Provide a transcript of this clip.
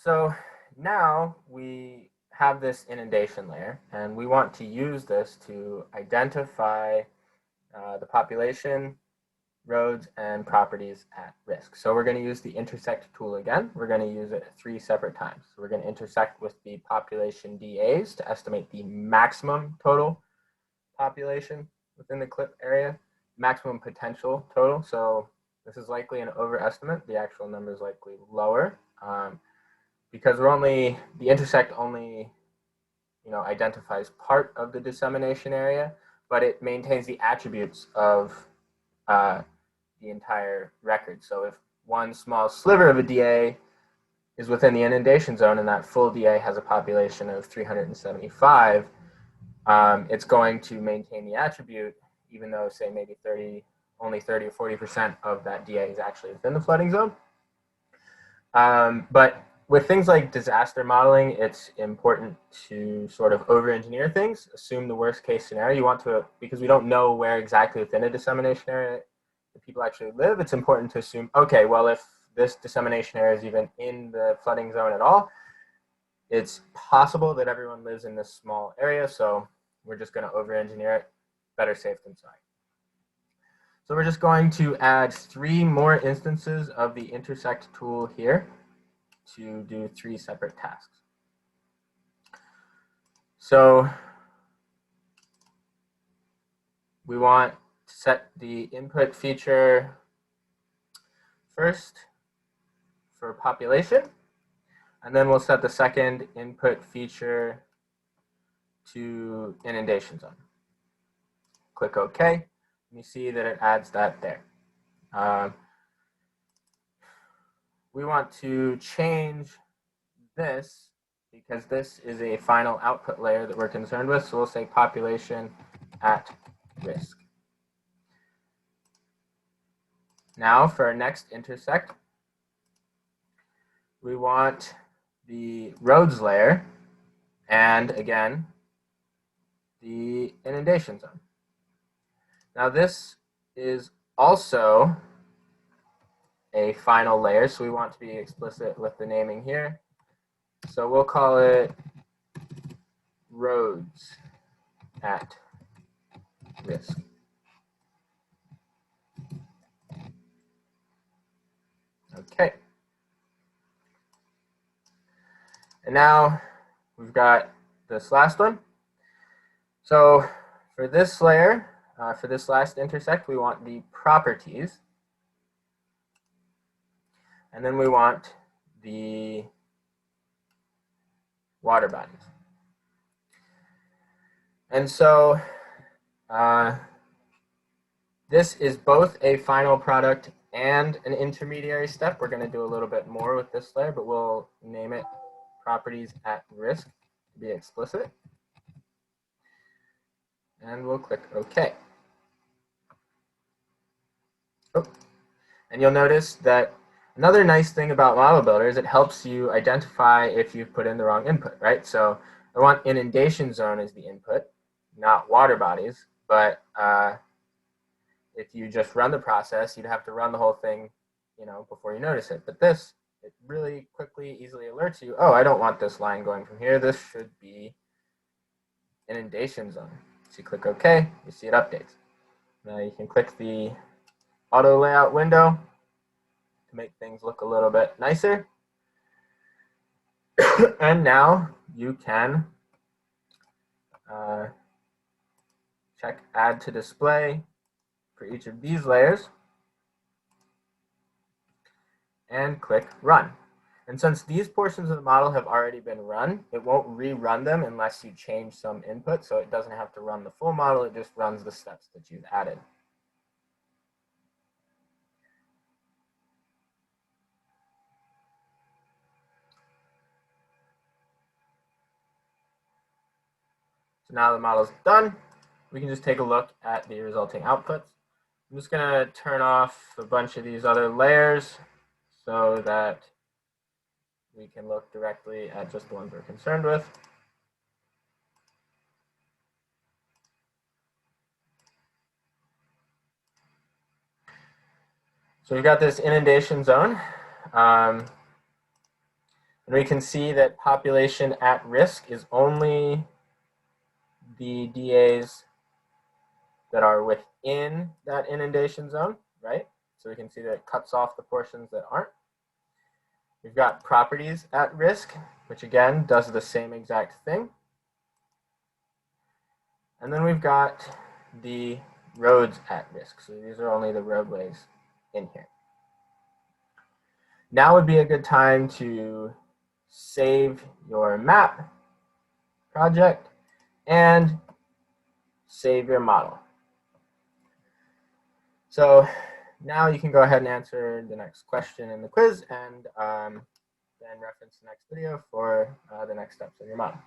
So now we have this inundation layer, and we want to use this to identify the population, roads, and properties at risk. So we're going to use the intersect tool again. We're going to use it 3 separate times. So we're going to intersect with the population DAs to estimate the maximum total population within the clip area, maximum potential total. So this is likely an overestimate. The actual number is likely lower because the intersect only identifies part of the dissemination area, but it maintains the attributes of the entire record. So if one small sliver of a DA is within the inundation zone and that full DA has a population of 375, it's going to maintain the attribute, even though, say, maybe only 30 or 40% of that DA is actually within the flooding zone. But with things like disaster modeling, it's important to sort of over-engineer things, assume the worst case scenario. You want to, because we don't know where exactly within a dissemination area the people actually live, it's important to assume, okay, well, if this dissemination area is even in the flooding zone at all, it's possible that everyone lives in this small area, so we're just going to over-engineer it. Better safe than sorry. So we're just going to add 3 more instances of the intersect tool here to do 3 separate tasks. So we want to set the input feature first for population, and then we'll set the second input feature to inundation zone. Click OK, and you see that it adds that there. We want to change this because this is a final output layer that we're concerned with, so we'll say population at risk. Now for our next intersect, we want the roads layer and, again, the inundation zone. Now this is also a final layer, so we want to be explicit with the naming here. So we'll call it roads at risk. Okay. And now we've got this last one. So for this layer, for this last intersect, we want the properties. And then we want the water bodies. And so this is both a final product and an intermediary step. We're going to do a little bit more with this layer, but we'll name it properties at risk to be explicit. And we'll click OK. Oh. And you'll notice that another nice thing about Model Builder is it helps you identify if you've put in the wrong input, right? So I want inundation zone as the input, not water bodies, but if you just run the process, you'd have to run the whole thing, before you notice it. But this, it really quickly, easily alerts you, oh, I don't want this line going from here. This should be inundation zone. So you click OK, you see it updates. Now you can click the auto layout window to make things look a little bit nicer. And now you can check add to display for each of these layers and click run. And since these portions of the model have already been run, it won't rerun them unless you change some input, so it doesn't have to run the full model, it just runs the steps that you've added. So now the model's done, we can just take a look at the resulting outputs. I'm just going to turn off a bunch of these other layers so that we can look directly at just the ones we're concerned with. So we've got this inundation zone. And And we can see that population at risk is only the DAs that are within that inundation zone, right? So we can see that it cuts off the portions that aren't. We've got properties at risk, which again does the same exact thing. And then we've got the roads at risk. So these are only the roadways in here. Now would be a good time to save your map project and save your model. So now you can go ahead and answer the next question in the quiz and then reference the next video for the next steps of your model.